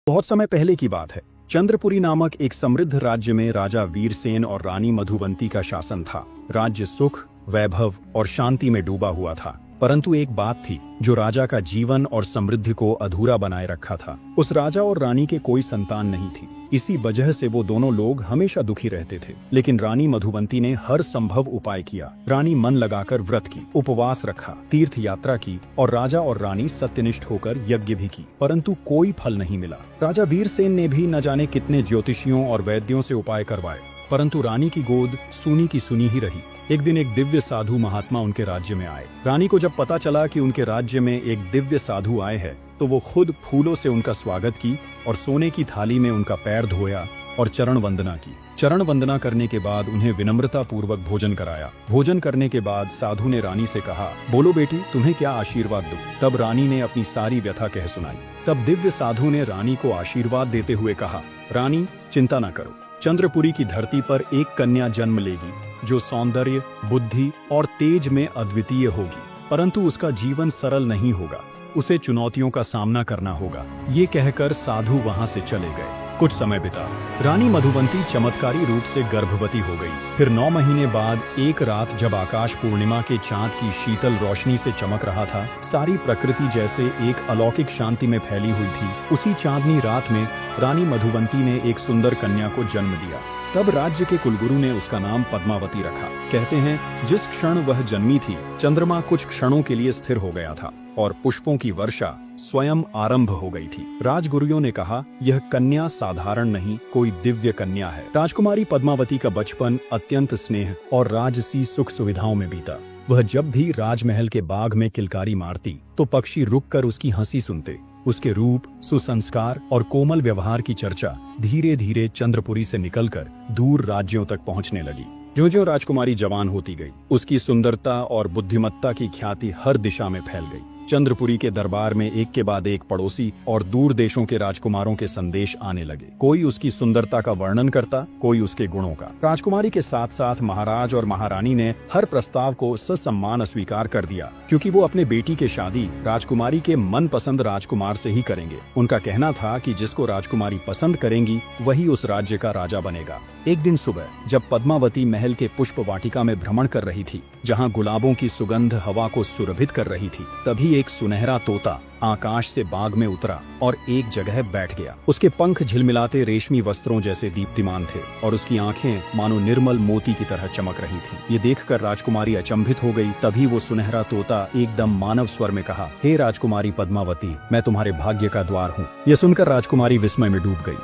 बहुत समय पहले की बात है। चंद्रपुरी नामक एक समृद्ध राज्य में राजा वीरसेन और रानी मधुवंती का शासन था। राज्य सुख, वैभव और शांति में डूबा हुआ था, परंतु एक बात थी जो राजा का जीवन और समृद्धि को अधूरा बनाए रखा था। उस राजा और रानी के कोई संतान नहीं थी। इसी वजह से वो दोनों लोग हमेशा दुखी रहते थे। लेकिन रानी मधुवंती ने हर संभव उपाय किया। रानी मन लगाकर व्रत की, उपवास रखा, तीर्थ यात्रा की और राजा और रानी सत्यनिष्ठ होकर यज्ञ भी की, परंतु कोई फल नहीं मिला। राजा वीरसेन ने भी न जाने कितने ज्योतिषियों और वैद्यों से उपाय करवाए, परंतु रानी की गोद सुनी की सुनी ही रही। एक दिन एक दिव्य साधु महात्मा उनके राज्य में आए। रानी को जब पता चला कि उनके राज्य में एक दिव्य साधु आए हैं, तो वो खुद फूलों से उनका स्वागत की और सोने की थाली में उनका पैर धोया और चरण वंदना की। चरण वंदना करने के बाद उन्हें विनम्रता पूर्वक भोजन कराया। भोजन करने के बाद साधु ने रानी से कहा, बोलो बेटी, तुम्हें क्या आशीर्वाद दूं? तब रानी ने अपनी सारी व्यथा कह सुनाई। तब दिव्य साधु ने रानी को आशीर्वाद देते हुए कहा, रानी चिंता न करो, चंद्रपुरी की धरती पर एक कन्या जन्म लेगी जो सौंदर्य, बुद्धि और तेज में अद्वितीय होगी, परंतु उसका जीवन सरल नहीं होगा, उसे चुनौतियों का सामना करना होगा। ये कहकर साधु वहां से चले गए। कुछ समय बीता। रानी मधुवंती चमत्कारी रूप से गर्भवती हो गई। फिर 9 महीने बाद एक रात जब आकाश पूर्णिमा के चांद की शीतल रोशनी से चमक रहा था, सारी प्रकृति जैसे एक अलौकिक शांति में फैली हुई थी, उसी चांदनी रात में रानी मधुवंती ने एक सुंदर कन्या को जन्म दिया। तब राज्य के कुलगुरु ने उसका नाम पद्मावती रखा। कहते हैं जिस क्षण वह जन्मी थी, चंद्रमा कुछ क्षणों के लिए स्थिर हो गया था और पुष्पों की वर्षा स्वयं आरंभ हो गई थी। राजगुरुओं ने कहा, यह कन्या साधारण नहीं, कोई दिव्य कन्या है। राजकुमारी पद्मावती का बचपन अत्यंत स्नेह और राजसी सुख सुविधाओं में बीता। वह जब भी राजमहल के बाग में किलकारी मारती तो पक्षी रुककर उसकी हंसी सुनते। उसके रूप, सुसंस्कार और कोमल व्यवहार की चर्चा धीरे धीरे चंद्रपुरी से निकलकर दूर राज्यों तक पहुंचने लगी। ज्यों-ज्यों राजकुमारी जवान होती गई, उसकी सुंदरता और बुद्धिमत्ता की ख्याति हर दिशा में फैल गई। चंद्रपुरी के दरबार में एक के बाद एक पड़ोसी और दूर देशों के राजकुमारों के संदेश आने लगे। कोई उसकी सुंदरता का वर्णन करता, कोई उसके गुणों का। राजकुमारी के साथ साथ महाराज और महारानी ने हर प्रस्ताव को ससम्मान स्वीकार कर दिया, क्योंकि वो अपने बेटी की शादी राजकुमारी के मनपसंद राजकुमार से ही करेंगे। उनका कहना था कि जिसको राजकुमारी पसंद करेंगी वही उस राज्य का राजा बनेगा। एक दिन सुबह जब पद्मावती महल के पुष्प वाटिका में भ्रमण कर रही थी, जहाँ गुलाबों की सुगंध हवा को सुरभित कर रही थी, तभी एक सुनहरा तोता आकाश से बाग में उतरा और एक जगह बैठ गया। उसके पंख झिलमिलाते रेशमी वस्त्रों जैसे दीप्तिमान थे और उसकी आंखें मानो निर्मल मोती की तरह चमक रही थीं। ये देखकर राजकुमारी अचंभित हो गई। तभी वो सुनहरा तोता एकदम मानव स्वर में कहा, हे राजकुमारी पद्मावती, मैं तुम्हारे भाग्य का द्वार हूँ। यह सुनकर राजकुमारी विस्मय में डूब गई।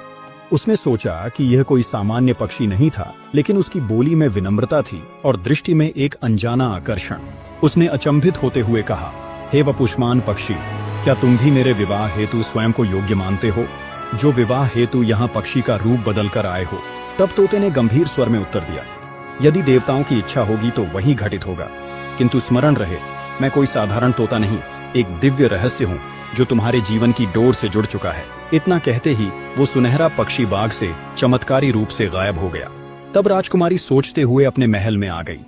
उसने सोचा कि यह कोई सामान्य पक्षी नहीं था, लेकिन उसकी बोली में विनम्रता थी और दृष्टि में एक अनजाना आकर्षण। उसने अचंभित होते हुए कहा, हे वपुष्मान पक्षी, क्या तुम भी मेरे विवाह हेतु स्वयं को योग्य मानते हो, जो विवाह हेतु यहाँ पक्षी का रूप बदल कर आए हो? तब तोते ने गंभीर स्वर में उत्तर दिया, यदि देवताओं की इच्छा होगी तो वही घटित होगा, किंतु स्मरण रहे, मैं कोई साधारण तोता नहीं, एक दिव्य रहस्य हूँ जो तुम्हारे जीवन की डोर से जुड़ चुका है। इतना कहते ही वो सुनहरा पक्षी बाग से चमत्कारी रूप से गायब हो गया। तब राजकुमारी सोचते हुए अपने महल में आ गई।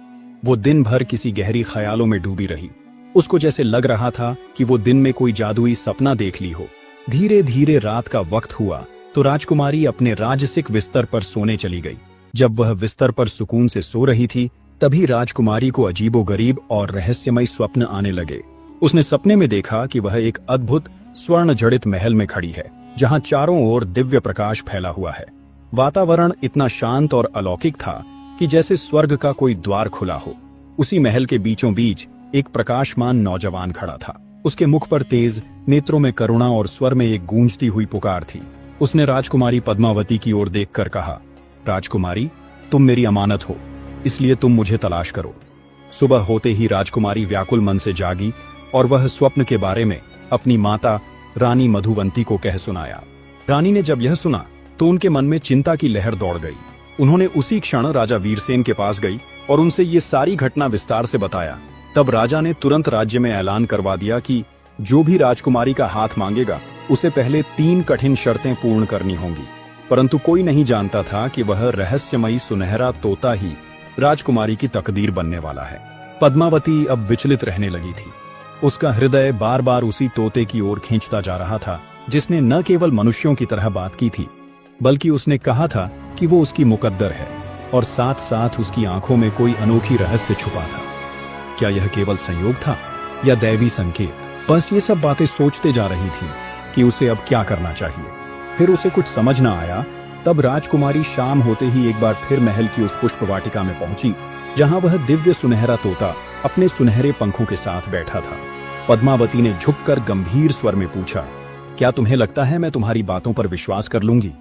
वो दिन भर किसी गहरी ख्यालों में डूबी रही। उसको जैसे लग रहा था कि वो दिन में कोई जादुई सपना देख ली हो। धीरे धीरे रात का वक्त हुआ तो राजकुमारी अपने राजसिक बिस्तर पर सोने चली गई। जब वह बिस्तर पर सुकून से सो रही थी, तभी राजकुमारी को अजीबोगरीब और रहस्यमय स्वप्न आने लगे। उसने सपने में देखा कि वह एक अद्भुत स्वर्ण जड़ित महल में खड़ी है, जहां चारों ओर दिव्य प्रकाश फैला हुआ है। वातावरण इतना शांत और अलौकिक था कि जैसे स्वर्ग का कोई द्वार खुला हो। उसी महल के बीचों बीच एक प्रकाशमान नौजवान खड़ा था। उसके मुख पर तेज, नेत्रों में करुणा और स्वर में एक गूंजती हुई पुकार थी। उसने राजकुमारी पद्मावती की ओर देखकर कहा, राजकुमारी, तुम मेरी अमानत हो, इसलिए तुम मुझे तलाश करो। सुबह होते ही राजकुमारी व्याकुल मन से जागी और वह स्वप्न के बारे में अपनी माता रानी मधुवंती को कह सुनाया। रानी ने जब यह सुना तो उनके मन में चिंता की लहर दौड़ गई। उन्होंने उसी क्षण राजा वीरसेन के पास गई और उनसे ये सारी घटना विस्तार से बताया। तब राजा ने तुरंत राज्य में ऐलान करवा दिया कि जो भी राजकुमारी का हाथ मांगेगा उसे पहले 3 कठिन शर्तें पूर्ण करनी होंगी। परंतु कोई नहीं जानता था कि वह रहस्यमयी सुनहरा तोता ही राजकुमारी की तकदीर बनने वाला है। पद्मावती अब विचलित रहने लगी थी। उसका हृदय बार बार उसी तोते की ओर खींचता जा रहा था, जिसने न केवल मनुष्यों की तरह बात की थी, बल्कि उसने कहा था कि वो उसकी मुकद्दर है और साथ साथ उसकी आंखों में कोई अनोखी रहस्य छुपा था। क्या यह केवल संयोग था या दैवी संकेत? बस ये सब बातें सोचते जा रही थी कि उसे अब क्या करना चाहिए। फिर उसे कुछ समझ न आया। तब राजकुमारी शाम होते ही एक बार फिर महल की उस पुष्प वाटिका में पहुंची, जहां वह दिव्य सुनहरा तोता अपने सुनहरे पंखों के साथ बैठा था। पद्मावती ने झुककर गंभीर स्वर में पूछा, क्या तुम्हें लगता है मैं तुम्हारी बातों पर विश्वास कर लूंगी?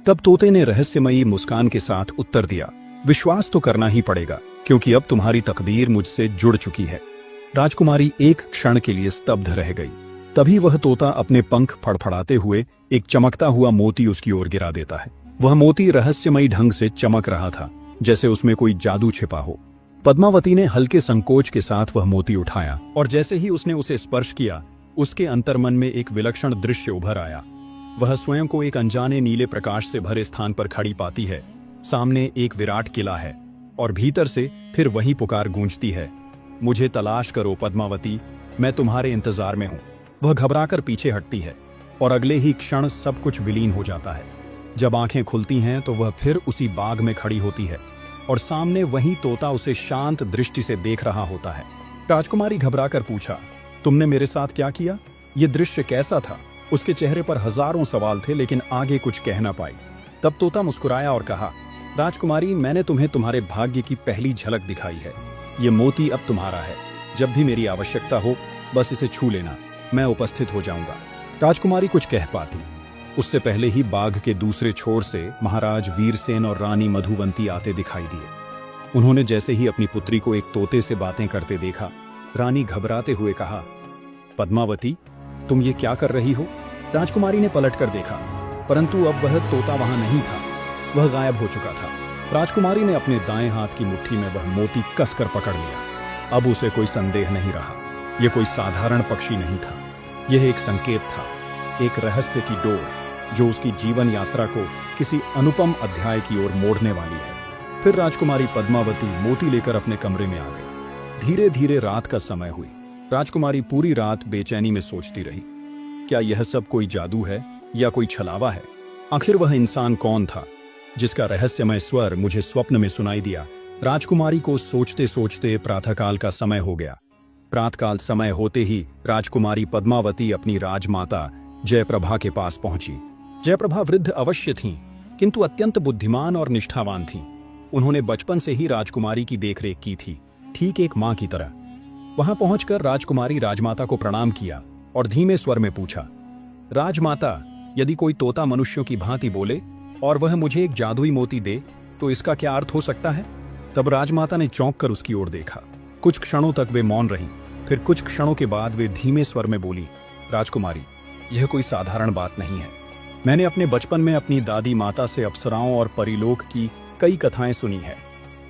तब तोते ने रहस्यमयी मुस्कान के साथ उत्तर दिया, विश्वास तो करना ही पड़ेगा, क्योंकि अब तुम्हारी तकदीर मुझसे जुड़ चुकी है। राजकुमारी एक क्षण के लिए स्तब्ध रह गई। तभी वह तोता अपने पंख फड़फड़ाते हुए एक चमकता हुआ मोती उसकी ओर गिरा देता है। वह मोती रहस्यमयी ढंग से चमक रहा था, जैसे उसमें कोई जादू छिपा हो। पद्मावती ने हल्के संकोच के साथ वह मोती उठाया और जैसे ही उसने उसे स्पर्श किया, उसके अंतर्मन में एक विलक्षण दृश्य उभर आया। वह स्वयं को एक अनजाने नीले प्रकाश से भरे स्थान पर खड़ी पाती है। सामने एक विराट किला है और भीतर से फिर वही पुकार गूंजती है, मुझे तलाश करो पद्मावती, मैं तुम्हारे इंतजार में हूं। वह घबराकर पीछे हटती है और अगले ही क्षण सब कुछ विलीन हो जाता है। जब आंखें खुलती हैं तो वह फिर उसी बाग में खड़ी होती है और सामने वही तोता उसे शांत दृष्टि से देख रहा होता है। राजकुमारी घबराकर पूछा, तुमने मेरे साथ क्या किया? ये दृश्य कैसा था? उसके चेहरे पर हजारों सवाल थे, लेकिन आगे कुछ कह ना पाई। तब तोता मुस्कुराया और कहा, राजकुमारी, मैंने तुम्हें तुम्हारे भाग्य की पहली झलक दिखाई है। ये मोती अब तुम्हारा है। जब भी मेरी आवश्यकता हो बस इसे छू लेना, मैं उपस्थित हो जाऊंगा। राजकुमारी कुछ कह पाती, उससे पहले ही बाग के दूसरे छोर से महाराज वीरसेन और रानी मधुवंती आते दिखाई दिए। उन्होंने जैसे ही अपनी पुत्री को एक तोते से बातें करते देखा, रानी घबराते हुए कहा, पद्मावती, तुम ये क्या कर रही हो? राजकुमारी ने पलटकर देखा, परंतु अब वह तोता वहां नहीं था, वह गायब हो चुका था। राजकुमारी ने अपने दाएं हाथ की मुट्ठी में वह मोती कसकर पकड़ लिया। अब उसे कोई संदेह नहीं रहा, यह कोई साधारण पक्षी नहीं था, यह एक संकेत था, एक रहस्य की डोर जो उसकी जीवन यात्रा को किसी अनुपम अध्याय की ओर मोड़ने वाली है। फिर राजकुमारी पद्मावती मोती लेकर अपने कमरे में आ गई। धीरे धीरे रात का समय हुई। राजकुमारी पूरी रात बेचैनी में सोचती रही, क्या यह सब कोई जादू है या कोई छलावा है? आखिर वह इंसान कौन था जिसका रहस्यमय स्वर मुझे स्वप्न में सुनाई दिया? राजकुमारी को सोचते सोचते प्रातःकाल का समय हो गया। प्रातःकाल समय होते ही राजकुमारी पद्मावती अपनी राजमाता जयप्रभा के पास पहुंची। जयप्रभा वृद्ध अवश्य थीं, किंतु अत्यंत बुद्धिमान और निष्ठावान थीं। उन्होंने बचपन से ही राजकुमारी की देखरेख की थी, ठीक एक मां की तरह। वहां पहुंचकर राजकुमारी राजमाता को प्रणाम किया और धीमे स्वर में पूछा, राजमाता, यदि कोई तोता मनुष्यों की भांति बोले और वह मुझे एक जादुई मोती दे तो इसका क्या अर्थ हो सकता है? तब राजमाता ने चौंक कर उसकी ओर देखा। कुछ क्षणों तक वे मौन रहीं। फिर कुछ क्षणों के बाद वे धीमे स्वर में बोली, राजकुमारी, यह कोई साधारण बात नहीं है। मैंने अपने बचपन में अपनी दादी माता से अप्सराओं और परिलोक की कई कथाएं सुनी है।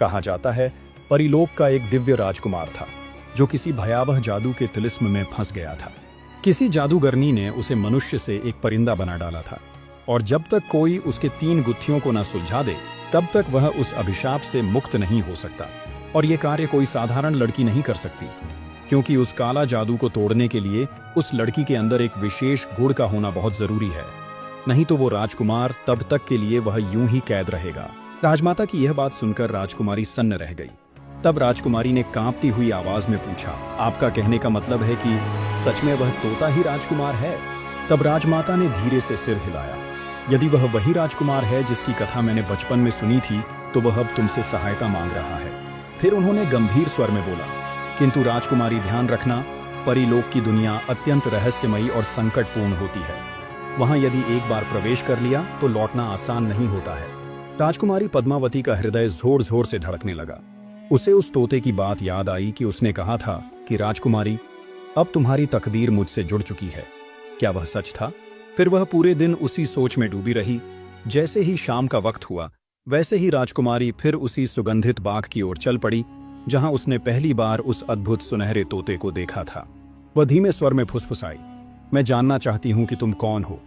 कहा जाता है परिलोक का एक दिव्य राजकुमार था जो किसी भयावह जादू के तिलिस्म में फंस गया था। किसी जादूगरनी ने उसे मनुष्य से एक परिंदा बना डाला था और जब तक कोई उसके 3 गुत्थियों को न सुलझा दे तब तक वह उस अभिशाप से मुक्त नहीं हो सकता। और ये कार्य कोई साधारण लड़की नहीं कर सकती, क्योंकि उस काला जादू को तोड़ने के लिए उस लड़की के अंदर एक विशेष गुण का होना बहुत जरूरी है, नहीं तो वो राजकुमार तब तक के लिए वह यूं ही कैद रहेगा। राजमाता की यह बात सुनकर राजकुमारी सन्न रह गई। तब राजकुमारी ने कांपती हुई आवाज में पूछा, आपका कहने का मतलब है कि सच में वह तोता ही राजकुमार है? तब राजमाता ने धीरे से सिर हिलाया। यदि वह वही राजकुमार है जिसकी कथा मैंने बचपन में सुनी थी तो वह अब तुमसे सहायता मांग रहा है। फिर उन्होंने गंभीर स्वर में बोला, किंतु राजकुमारी ध्यान रखना, परिलोक की दुनिया अत्यंत रहस्यमयी और संकटपूर्ण होती है। वहां यदि एक बार प्रवेश कर लिया तो लौटना आसान नहीं होता है। राजकुमारी पद्मावती का हृदय जोर जोर से धड़कने लगा। उसे उस तोते की बात याद आई कि उसने कहा था कि राजकुमारी, अब तुम्हारी तकदीर मुझसे जुड़ चुकी है। क्या वह सच था? फिर वह पूरे दिन उसी सोच में डूबी रही। जैसे ही शाम का वक्त हुआ वैसे ही राजकुमारी फिर उसी सुगंधित बाग की ओर चल पड़ी जहां उसने पहली बार उस अद्भुत सुनहरे तोते को देखा था। वह धीमे स्वर में फुसफुसाई, मैं जानना चाहती हूं कि तुम कौन हो।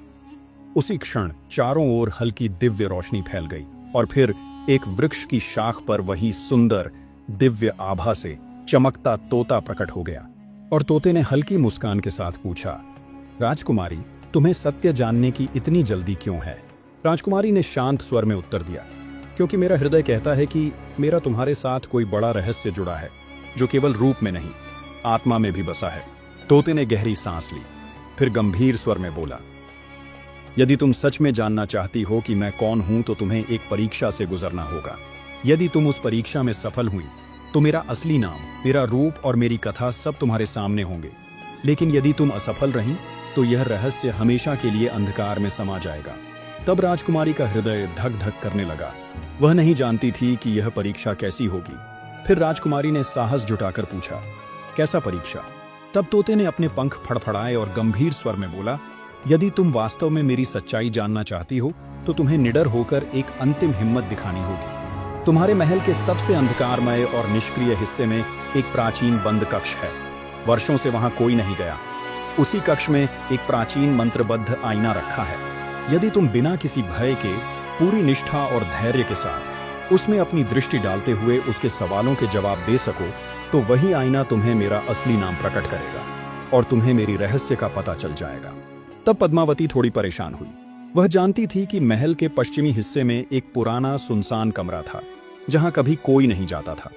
उसी क्षण चारों ओर हल्की दिव्य रोशनी फैल गई और फिर एक वृक्ष की शाख पर वही सुंदर दिव्य आभा से चमकता तोता प्रकट हो गया। और तोते ने हल्की मुस्कान के साथ पूछा, राजकुमारी, तुम्हें सत्य जानने की इतनी जल्दी क्यों है? राजकुमारी ने शांत स्वर में उत्तर दिया, क्योंकि मेरा हृदय कहता है कि मेरा तुम्हारे साथ कोई बड़ा रहस्य जुड़ा है, जो केवल रूप में नहीं, आत्मा में भी बसा है। तोते ने गहरी सांस ली, फिर गंभीर स्वर में बोला, यदि तुम सच में जानना चाहती हो कि मैं कौन हूं, तो तुम्हें एक परीक्षा से गुजरना होगा। यदि तुम उस परीक्षा में सफल हुई, तो मेरा असली नाम, मेरा रूप और मेरी कथा सब तुम्हारे सामने होंगे। लेकिन यदि तुम असफल रहीं, तो यह रहस्य हमेशा के लिए अंधकार में समा जाएगा। तब राजकुमारी का हृदय धक धक करने लगा। वह नहीं जानती थी कि यह परीक्षा कैसी होगी। फिर राजकुमारी ने साहस जुटाकर पूछा, कैसा परीक्षा? तब तोते ने अपने पंख फड़फड़ाए और गंभीर स्वर में बोला, यदि तुम वास्तव में मेरी सच्चाई जानना चाहती हो, तो तुम्हें निडर होकर एक अंतिम हिम्मत दिखानी होगी। तुम्हारे महल के सबसे अंधकारमय और निष्क्रिय हिस्से में एक प्राचीन बंद कक्ष है। वर्षों से वहां कोई नहीं गया। उसी कक्ष में एक प्राचीन मंत्रबद्ध आईना रखा है। यदि तुम बिना किसी भय के, पूरी निष्ठा और धैर्य के साथ उसमें अपनी दृष्टि डालते हुए उसके सवालों के जवाब दे सको, तो वही आईना तुम्हें मेरा असली नाम प्रकट करेगा और तुम्हें मेरी रहस्य का पता चल जाएगा। तब पद्मावती थोड़ी परेशान हुई। वह जानती थी कि महल के पश्चिमी हिस्से में एक पुराना सुनसान कमरा था, जहां कभी कोई नहीं जाता था।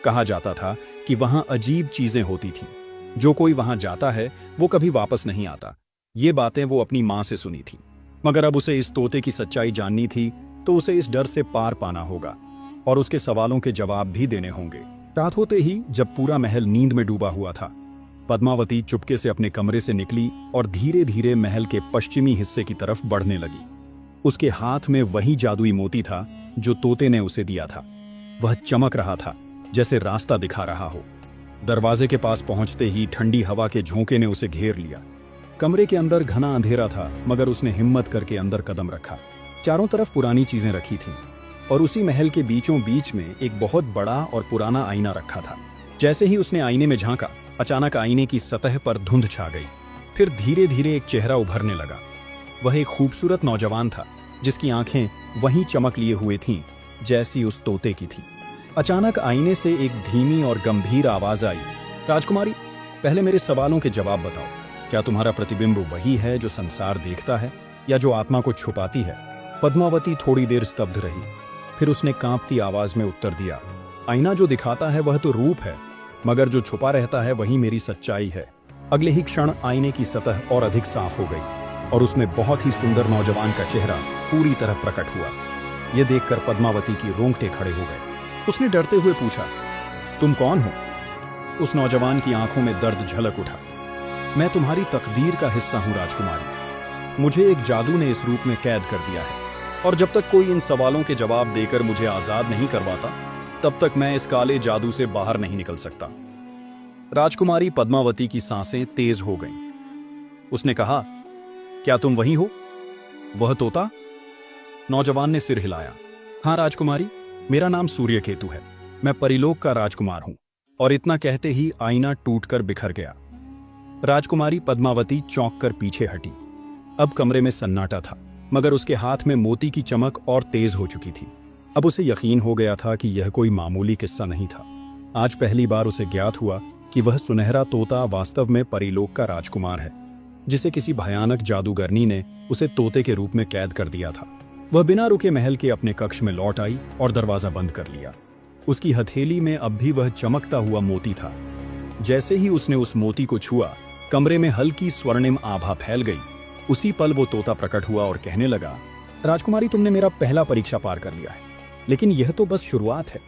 कहा जाता था कि वहां अजीब चीजें होती थीं। जो कोई वहां जाता है, वो कभी वापस नहीं आता। ये बातें वो अपनी माँ से सुनी थी। मगर अब उसे इस तोते की सच्चाई जाननी थी, तो उसे इस डर से पार पाना होगा और उसके सवालों के जवाब भी देने होंगे। रात होते ही, जब पूरा महल नींद में डूबा हुआ था, पद्मावती चुपके से अपने कमरे से निकली और धीरे धीरे महल के पश्चिमी हिस्से की तरफ बढ़ने लगी। उसके हाथ में वही जादुई मोती था जो तोते ने उसे दिया था। वह चमक रहा था, जैसे रास्ता दिखा रहा हो। दरवाजे के पास पहुंचते ही ठंडी हवा के झोंके ने उसे घेर लिया। कमरे के अंदर घना अंधेरा था, मगर उसने हिम्मत करके अंदर कदम रखा। चारों तरफ पुरानी चीजें रखी थीं और उसी महल के बीचों बीच में एक बहुत बड़ा और पुराना आईना रखा था। जैसे ही उसने आईने में झांका, अचानक आईने की सतह पर धुंध छा गई। फिर धीरे धीरे एक चेहरा उभरने लगा। वह एक खूबसूरत नौजवान था, जिसकी आंखें वहीं चमक लिए हुए थीं जैसी उस तोते की थी। अचानक आईने से एक धीमी और गंभीर आवाज आई, राजकुमारी, पहले मेरे सवालों के जवाब बताओ। क्या तुम्हारा प्रतिबिंब वही है जो संसार देखता है, या जो आत्मा को छुपाती है? पद्मावती थोड़ी देर स्तब्ध रही। फिर उसने कांपती आवाज में उत्तर दिया, आईना जो दिखाता है वह तो रूप है, मगर जो छुपा रहता है वही मेरी सच्चाई है। अगले ही क्षण आईने की सतह और अधिक साफ हो गई और उसमें बहुत ही सुंदर नौजवान का चेहरा पूरी तरह प्रकट हुआ। यह देखकर पद्मावती की रोंगटे खड़े हो गए। उसने डरते हुए पूछा, तुम कौन हो? उस नौजवान की आंखों में दर्द झलक उठा। मैं तुम्हारी तकदीर का हिस्सा हूं राजकुमारी। मुझे एक जादू ने इस रूप में कैद कर दिया है, और जब तक कोई इन सवालों के जवाब देकर मुझे आजाद नहीं करवाता, तब तक मैं इस काले जादू से बाहर नहीं निकल सकता। राजकुमारी पद्मावती की सांसें तेज हो गईं। उसने कहा, क्या तुम वही हो, वह तोता? नौजवान ने सिर हिलाया। हाँ राजकुमारी, मेरा नाम सूर्यकेतु है। मैं परिलोक का राजकुमार हूं। और इतना कहते ही आईना टूटकर बिखर गया। राजकुमारी पद्मावती चौंक कर पीछे हटी। अब कमरे में सन्नाटा था, मगर उसके हाथ में मोती की चमक और तेज हो चुकी थी। अब उसे यकीन हो गया था कि यह कोई मामूली किस्सा नहीं था। आज पहली बार उसे ज्ञात हुआ कि वह सुनहरा तोता वास्तव में परिलोक का राजकुमार है, जिसे किसी भयानक जादूगरनी ने उसे तोते के रूप में कैद कर दिया था। वह बिना रुके महल के अपने कक्ष में लौट आई और दरवाजा बंद कर लिया। उसकी हथेली में अब भी वह चमकता हुआ मोती था। जैसे ही उसने उस मोती को छुआ, कमरे में हल्की स्वर्णिम आभा फैल गई। उसी पल वो तोता प्रकट हुआ और कहने लगा, राजकुमारी, तुमने मेरा पहला परीक्षा पार कर लिया है, लेकिन यह तो बस शुरुआत है।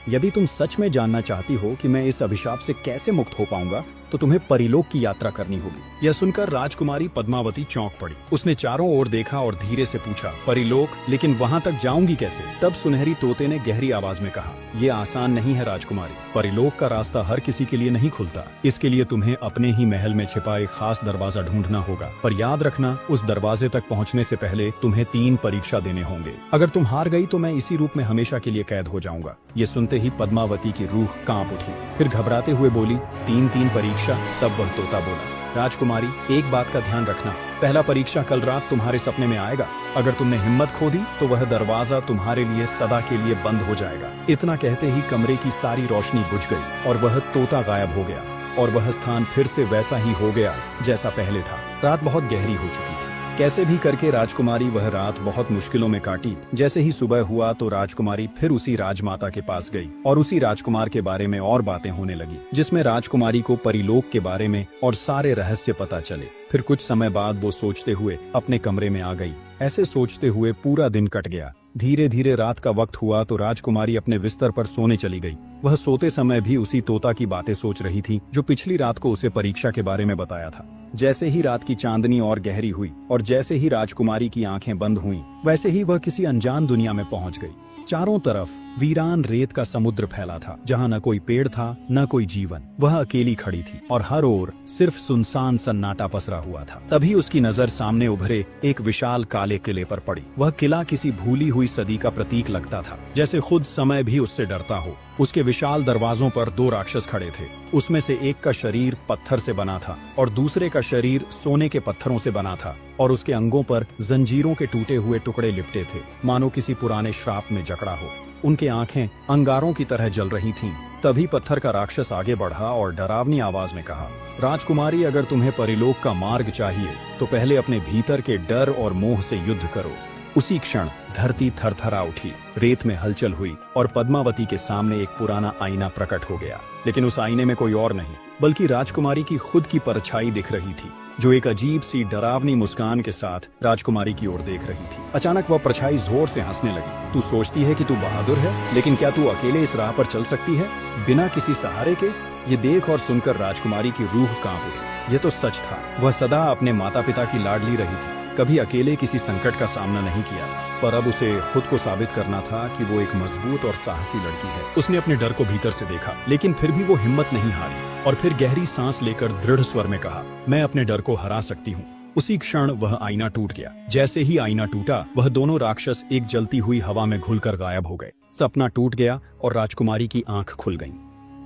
यदि तुम सच में जानना चाहती हो कि मैं इस अभिशाप से कैसे मुक्त हो पाऊंगा, तो तुम्हें परिलोक की यात्रा करनी होगी। यह सुनकर राजकुमारी पद्मावती चौंक पड़ी। उसने चारों ओर देखा और धीरे से पूछा, परिलोक? लेकिन वहां तक जाऊंगी कैसे? तब सुनहरी तोते ने गहरी आवाज में कहा, यह आसान नहीं है राजकुमारी। परिलोक का रास्ता हर किसी के लिए नहीं खुलता। इसके लिए तुम्हें अपने ही महल में छिपा एक खास दरवाजा ढूंढना होगा। पर याद रखना, उस दरवाजे तक पहुंचने से पहले तुम्हें 3 परीक्षा देने होंगे। अगर तुम हार गई तो मैं इसी रूप में हमेशा के लिए कैद हो जाऊंगा। ये सुनते ही पद्मावती की रूह कांप उठी। फिर घबराते हुए बोली, 3 परीक्षा? तब वह तोता बोला, राजकुमारी, एक बात का ध्यान रखना, पहला परीक्षा कल रात तुम्हारे सपने में आएगा। अगर तुमने हिम्मत खो दी तो वह दरवाजा तुम्हारे लिए सदा के लिए बंद हो जाएगा। इतना कहते ही कमरे की सारी रोशनी बुझ गई और वह तोता गायब हो गया और वह स्थान फिर से वैसा ही हो गया जैसा पहले था। रात बहुत गहरी हो चुकी थी। कैसे भी करके राजकुमारी वह रात बहुत मुश्किलों में काटी। जैसे ही सुबह हुआ तो राजकुमारी फिर उसी राजमाता के पास गई और उसी राजकुमार के बारे में और बातें होने लगी, जिसमें राजकुमारी को परिलोक के बारे में और सारे रहस्य पता चले। फिर कुछ समय बाद वो सोचते हुए अपने कमरे में आ गई। ऐसे सोचते हुए पूरा दिन कट गया। धीरे धीरे रात का वक्त हुआ तो राजकुमारी अपने बिस्तर पर सोने चली गई। वह सोते समय भी उसी तोता की बातें सोच रही थी जो पिछली रात को उसे परीक्षा के बारे में बताया था। जैसे ही रात की चांदनी और गहरी हुई और जैसे ही राजकुमारी की आंखें बंद हुईं, वैसे ही वह किसी अनजान दुनिया में पहुंच गई। चारों तरफ वीरान रेत का समुद्र फैला था, जहां न कोई पेड़ था न कोई जीवन। वह अकेली खड़ी थी और हर ओर सिर्फ सुनसान सन्नाटा पसरा हुआ था। तभी उसकी नजर सामने उभरे एक विशाल काले किले पर पड़ी। वह किला किसी भूली हुई सदी का प्रतीक लगता था, जैसे खुद समय भी उससे डरता हो। उसके विशाल दरवाजों पर 2 राक्षस खड़े थे। उसमें से एक का शरीर पत्थर से बना था और दूसरे का शरीर सोने के पत्थरों से बना था और उसके अंगों पर जंजीरों के टूटे हुए टुकड़े लिपटे थे, मानो किसी पुराने श्राप में जकड़ा हो। उनके आंखें अंगारों की तरह जल रही थीं। तभी पत्थर का राक्षस आगे बढ़ा और डरावनी आवाज में कहा, राजकुमारी, अगर तुम्हें परिलोक का मार्ग चाहिए तो पहले अपने भीतर के डर और मोह से युद्ध करो। उसी क्षण धरती थरथरा उठी, रेत में हलचल हुई और पद्मावती के सामने एक पुराना आईना प्रकट हो गया। लेकिन उस आईने में कोई और नहीं बल्कि राजकुमारी की खुद की परछाई दिख रही थी, जो एक अजीब सी डरावनी मुस्कान के साथ राजकुमारी की ओर देख रही थी। अचानक वह परछाई जोर से हंसने लगी। तू सोचती है कि तू बहादुर है, लेकिन क्या तू अकेले इस राह पर चल सकती है बिना किसी सहारे के? ये देख और सुनकर राजकुमारी की रूह कांप उठी। ये तो सच था। वह सदा अपने माता पिता की लाडली रही थी, कभी अकेले किसी संकट का सामना नहीं किया था। पर अब उसे खुद को साबित करना था कि वो एक मजबूत और साहसी लड़की है। उसने अपने डर को भीतर से देखा, लेकिन फिर भी वो हिम्मत नहीं हारी और फिर गहरी सांस लेकर दृढ़ स्वर में कहा, मैं अपने डर को हरा सकती हूँ। उसी क्षण वह आईना टूट गया। जैसे ही आईना टूटा, वह दोनों राक्षस एक जलती हुई हवा में घुलकर गायब हो गए। सपना टूट गया और राजकुमारी की आंख खुल गई।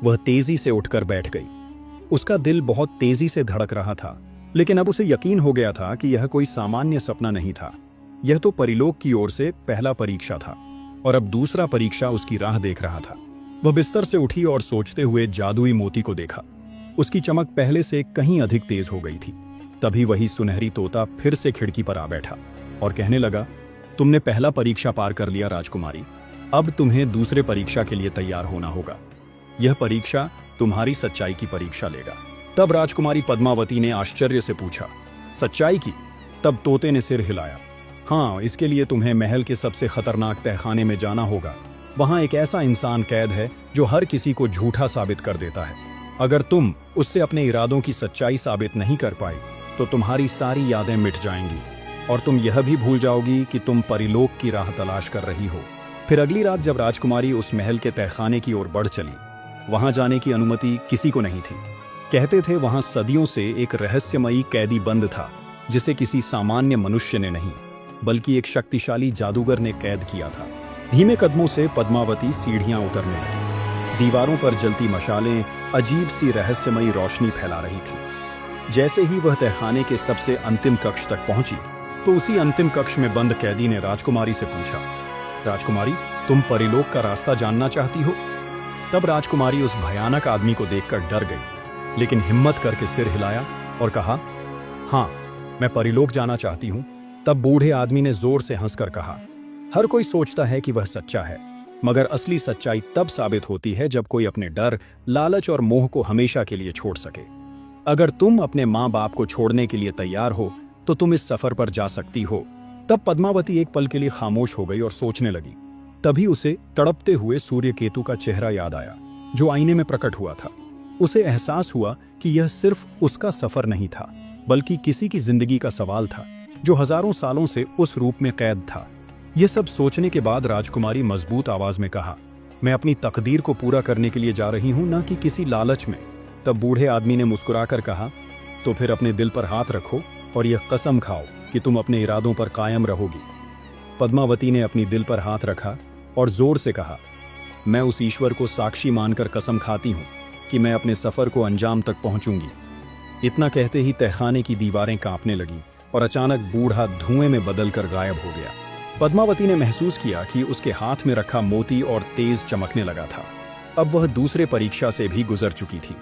वह तेजी से उठकर बैठ गई। उसका दिल बहुत तेजी से धड़क रहा था, लेकिन अब उसे यकीन हो गया था कि यह कोई सामान्य सपना नहीं था। यह तो परिलोक की ओर से पहला परीक्षा था और अब दूसरा परीक्षा उसकी राह देख रहा था। वह बिस्तर से उठी और सोचते हुए जादुई मोती को देखा। उसकी चमक पहले से कहीं अधिक तेज हो गई थी। तभी वही सुनहरी तोता फिर से खिड़की पर आ बैठा और कहने लगा, तुमने पहला परीक्षा पार कर लिया राजकुमारी, अब तुम्हें दूसरे परीक्षा के लिए तैयार होना होगा। यह परीक्षा तुम्हारी सच्चाई की परीक्षा लेगा। तब राजकुमारी पद्मावती ने आश्चर्य से पूछा, सच्चाई की? तब तोते ने सिर हिलाया। हाँ, इसके लिए तुम्हें महल के सबसे खतरनाक तहखाने में जाना होगा। वहां एक ऐसा इंसान कैद है जो हर किसी को झूठा साबित कर देता है। अगर तुम उससे अपने इरादों की सच्चाई साबित नहीं कर पाई तो तुम्हारी सारी यादें मिट जाएंगी और तुम यह भी भूल जाओगी कि तुम परिलोक की राह तलाश कर रही हो। फिर अगली रात जब राजकुमारी उस महल के तहखाने की ओर बढ़ चली, वहां जाने की अनुमति किसी को नहीं थी। कहते थे वहां सदियों से एक रहस्यमयी कैदी बंद था, जिसे किसी सामान्य मनुष्य ने नहीं बल्कि एक शक्तिशाली जादूगर ने कैद किया था। धीमे कदमों से पद्मावती सीढ़ियां उतरने लगी। दीवारों पर जलती मशालें अजीब सी रहस्यमयी रोशनी फैला रही थी। जैसे ही वह तहखाने के सबसे अंतिम कक्ष तक पहुंची तो उसी अंतिम कक्ष में बंद कैदी ने राजकुमारी से पूछा, राजकुमारी, तुम परिलोक का रास्ता जानना चाहती हो? तब राजकुमारी उस भयानक आदमी को देखकर डर गई, लेकिन हिम्मत करके सिर हिलाया और कहा, हाँ, मैं परिलोक जाना चाहती हूँ। तब बूढ़े आदमी ने जोर से हंसकर कहा, हर कोई सोचता है कि वह सच्चा है, मगर असली सच्चाई तब साबित होती है जब कोई अपने डर, लालच और मोह को हमेशा के लिए छोड़ सके। अगर तुम अपने माँ बाप को छोड़ने के लिए तैयार हो तो तुम इस सफर पर जा सकती हो। तब पद्मावती एक पल के लिए खामोश हो गई और सोचने लगी। तभी उसे तड़पते हुए सूर्यकेतु का चेहरा याद आया, जो आईने में प्रकट हुआ था। उसे एहसास हुआ कि यह सिर्फ उसका सफर नहीं था, बल्कि किसी की जिंदगी का सवाल था, जो हजारों सालों से उस रूप में कैद था। यह सब सोचने के बाद राजकुमारी मजबूत आवाज में कहा, मैं अपनी तकदीर को पूरा करने के लिए जा रही हूं, न कि किसी लालच में। तब बूढ़े आदमी ने मुस्कुराकर कहा, तो फिर अपने दिल पर हाथ रखो और यह कसम खाओ कि तुम अपने इरादों पर कायम रहोगी। पद्मावती ने अपनी दिल पर हाथ रखा और जोर से कहा, मैं उस ईश्वर को साक्षी मानकर कसम खाती हूँ कि मैं अपने सफर को अंजाम तक पहुंचूंगी। इतना कहते ही तहखाने की दीवारें कांपने लगीं और अचानक बूढ़ा धुएं में बदलकर गायब हो गया। पद्मावती ने महसूस किया कि उसके हाथ में रखा मोती और तेज चमकने लगा था। अब वह दूसरे परीक्षा से भी गुजर चुकी थी,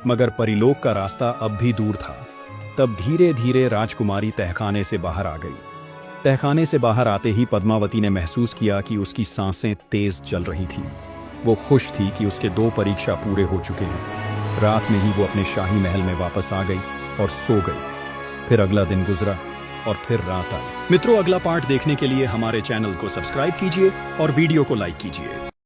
मगर परिलोक का रास्ता अब भी दूर था। तब धीरे धीरे राजकुमारी तहखाने से बाहर आ गई। तहखाने से बाहर आते ही पद्मावती ने महसूस किया कि उसकी सांसें तेज चल रही थीं। वो खुश थी कि उसके 2 परीक्षा पूरे हो चुके हैं। रात में ही वो अपने शाही महल में वापस आ गई और सो गई। फिर अगला दिन गुजरा और फिर रात आई। मित्रों, अगला पार्ट देखने के लिए हमारे चैनल को सब्सक्राइब कीजिए और वीडियो को लाइक कीजिए।